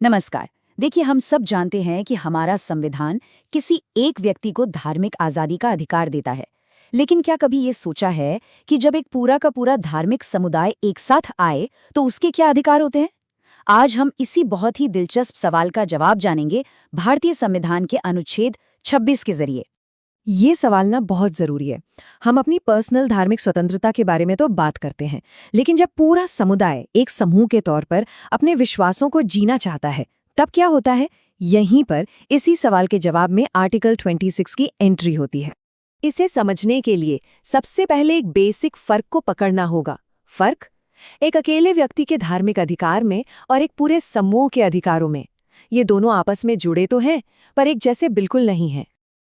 नमस्कार। देखिए, हम सब जानते हैं कि हमारा संविधान किसी एक व्यक्ति को धार्मिक आजादी का अधिकार देता है। लेकिन क्या कभी ये सोचा है कि जब एक पूरा का पूरा धार्मिक समुदाय एक साथ आए तो उसके क्या अधिकार होते हैं? आज हम इसी बहुत ही दिलचस्प सवाल का जवाब जानेंगे भारतीय संविधान के अनुच्छेद 26 के जरिए। ये सवाल ना बहुत जरूरी है। हम अपनी पर्सनल धार्मिक स्वतंत्रता के बारे में तो बात करते हैं, लेकिन जब पूरा समुदाय एक समूह के तौर पर अपने विश्वासों को जीना चाहता है, तब क्या होता है? यहीं पर इसी सवाल के जवाब में आर्टिकल 26 की एंट्री होती है। इसे समझने के लिए सबसे पहले एक बेसिक फर्क को पकड़ना होगा। फर्क एक अकेले व्यक्ति के धार्मिक अधिकार में और एक पूरे समूह के अधिकारों में। ये दोनों आपस में जुड़े तो हैं, पर एक जैसे बिल्कुल नहीं हैं।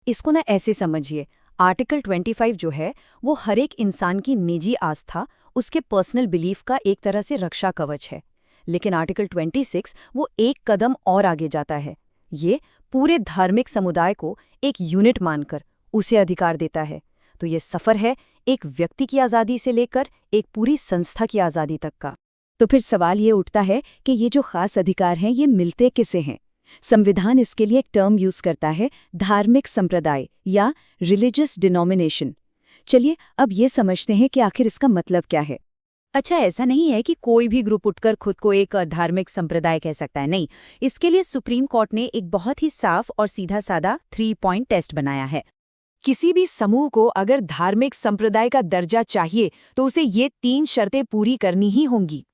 इसको ना ऐसे समझिए, आर्टिकल 25 जो है वो हर एक इंसान की निजी आस्था, उसके पर्सनल बिलीफ का एक तरह से रक्षा कवच है। लेकिन आर्टिकल 26 वो एक कदम और आगे जाता है। ये पूरे धार्मिक समुदाय को एक यूनिट मानकर उसे अधिकार देता है। तो ये सफ़र है एक व्यक्ति की आज़ादी से लेकर एक पूरी संस्था की आज़ादी तक का। तो फिर सवाल ये उठता है कि ये जो खास अधिकार हैं, ये मिलते किसे हैं? संविधान इसके लिए एक टर्म यूज करता है, धार्मिक संप्रदाय या रिलीजियस डिनोमिनेशन। चलिए अब ये समझते हैं कि आखिर इसका मतलब क्या है। अच्छा, ऐसा नहीं है कि कोई भी ग्रुप उठकर खुद को एक धार्मिक संप्रदाय कह सकता है, नहीं। इसके लिए सुप्रीम कोर्ट ने एक बहुत ही साफ और सीधा साधा 3 पॉइंट टेस्ट बनाया है। किसी भी समूह को अगर धार्मिक संप्रदाय का दर्जा चाहिए तो उसे ये 3 शर्तें पूरी करनी ही होंगी।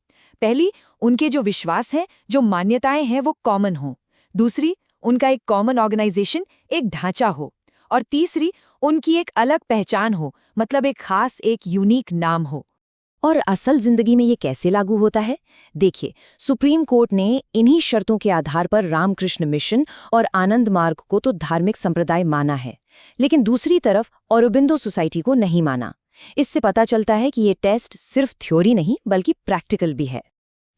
पहली, उनके जो विश्वास हैं, जो मान्यताएं हैं, वो कॉमन हों। दूसरी, उनका एक कॉमन ऑर्गेनाइजेशन, एक ढांचा हो। और तीसरी, उनकी एक अलग पहचान हो, मतलब एक खास, एक यूनिक नाम हो। और असल जिंदगी में ये कैसे लागू होता है? देखिए, सुप्रीम कोर्ट ने इन्हीं शर्तों के आधार पर रामकृष्ण मिशन और आनंद मार्ग को तो धार्मिक संप्रदाय माना है, लेकिन दूसरी तरफ औरोबिंदो सोसाइटी को नहीं माना। इससे पता चलता है कि ये टेस्ट सिर्फ थ्योरी नहीं बल्कि प्रैक्टिकल भी है।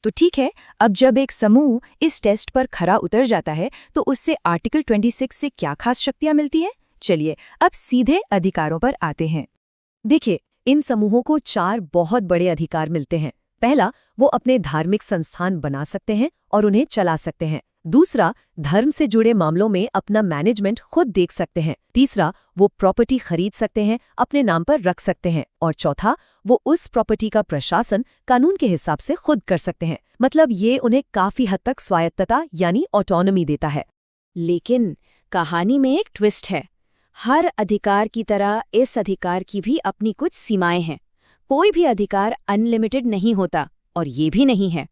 तो ठीक है, अब जब एक समूह इस टेस्ट पर खरा उतर जाता है तो उससे आर्टिकल 26 से क्या खास शक्तियां मिलती है? चलिए अब सीधे अधिकारों पर आते हैं। देखिए, इन समूहों को 4 बहुत बड़े अधिकार मिलते हैं। पहला, वो अपने धार्मिक संस्थान बना सकते हैं और उन्हें चला सकते हैं। दूसरा, धर्म से जुड़े मामलों में अपना मैनेजमेंट खुद देख सकते हैं। तीसरा, वो प्रॉपर्टी खरीद सकते हैं, अपने नाम पर रख सकते हैं। और चौथा, वो उस प्रॉपर्टी का प्रशासन कानून के हिसाब से खुद कर सकते हैं। मतलब ये उन्हें काफी हद तक स्वायत्तता यानी ऑटोनॉमी देता है। लेकिन कहानी में एक ट्विस्ट है। हर अधिकार की तरह इस अधिकार की भी अपनी कुछ सीमाएं हैं। कोई भी अधिकार अनलिमिटेड नहीं होता, और ये भी नहीं है।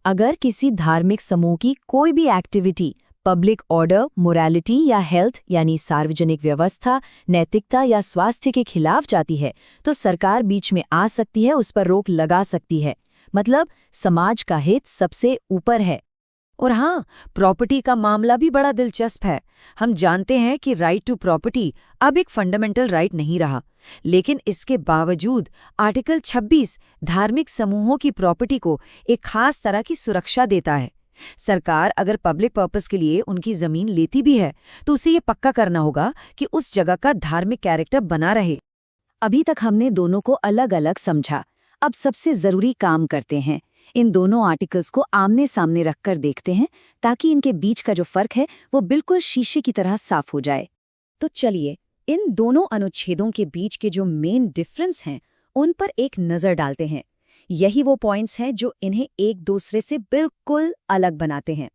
अगर किसी धार्मिक समूह की कोई भी एक्टिविटी पब्लिक ऑर्डर, मोरालिटी या हेल्थ यानी सार्वजनिक व्यवस्था, नैतिकता या स्वास्थ्य के खिलाफ जाती है, तो सरकार बीच में आ सकती है, उस पर रोक लगा सकती है। मतलब समाज का हित सबसे ऊपर है। और हाँ, प्रॉपर्टी का मामला भी बड़ा दिलचस्प है। हम जानते हैं कि राइट टू प्रॉपर्टी अब एक फंडामेंटल राइट नहीं रहा, लेकिन इसके बावजूद आर्टिकल 26 धार्मिक समूहों की प्रॉपर्टी को एक खास तरह की सुरक्षा देता है। सरकार अगर पब्लिक पर्पस के लिए उनकी जमीन लेती भी है तो उसे ये पक्का करना होगा कि उस जगह का धार्मिक कैरेक्टर बना रहे। अभी तक हमने दोनों को अलग अलग समझा। अब सबसे जरूरी काम करते हैं, इन दोनों आर्टिकल्स को आमने सामने रखकर देखते हैं, ताकि इनके बीच का जो फर्क है वो बिल्कुल शीशे की तरह साफ हो जाए। तो चलिए इन दोनों अनुच्छेदों के बीच के जो मेन डिफरेंस हैं उन पर एक नज़र डालते हैं। यही वो पॉइंट्स हैं जो इन्हें एक दूसरे से बिल्कुल अलग बनाते हैं।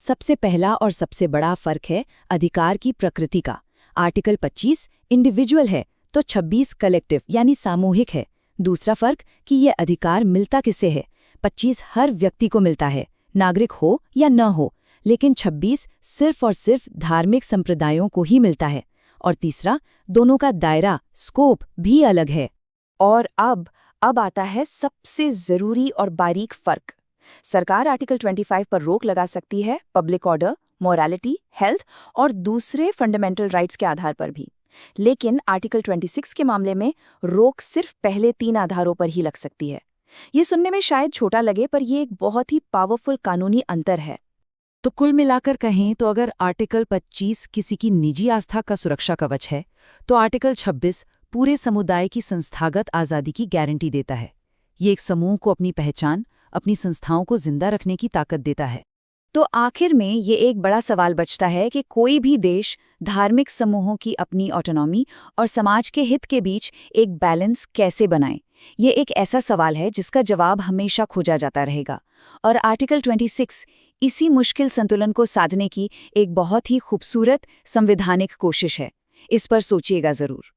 सबसे पहला और सबसे बड़ा फर्क है अधिकार की प्रकृति का। आर्टिकल 25 इंडिविजुअल है तो 26 कलेक्टिव यानी सामूहिक है। दूसरा फर्क कि यह अधिकार मिलता किसे है। 25 हर व्यक्ति को मिलता है, नागरिक हो या न हो, लेकिन 26 सिर्फ और सिर्फ धार्मिक संप्रदायों को ही मिलता है। और तीसरा, दोनों का दायरा, स्कोप भी अलग है। और अब आता है सबसे जरूरी और बारीक फर्क। सरकार आर्टिकल 25 पर रोक लगा सकती है पब्लिक ऑर्डर, मोरालिटी, हेल्थ और दूसरे फंडामेंटल राइट्स के आधार पर भी। लेकिन आर्टिकल 26 के मामले में रोक सिर्फ पहले 3 आधारों पर ही लग सकती है। ये सुनने में शायद छोटा लगे, पर यह एक बहुत ही पावरफुल कानूनी अंतर है। तो कुल मिलाकर कहें तो अगर आर्टिकल 25 किसी की निजी आस्था का सुरक्षा कवच है, तो आर्टिकल 26 पूरे समुदाय की संस्थागत आज़ादी की गारंटी देता है। ये एक समूह को अपनी पहचान, अपनी संस्थाओं को जिंदा रखने की ताकत देता है। तो आखिर में ये एक बड़ा सवाल बचता है कि कोई भी देश धार्मिक समूहों की अपनी ऑटोनॉमी और समाज के हित के बीच एक बैलेंस कैसे बनाए। ये एक ऐसा सवाल है जिसका जवाब हमेशा खोजा जाता रहेगा, और आर्टिकल 26 इसी मुश्किल संतुलन को साधने की एक बहुत ही खूबसूरत संवैधानिक कोशिश है। इस पर सोचिएगा जरूर।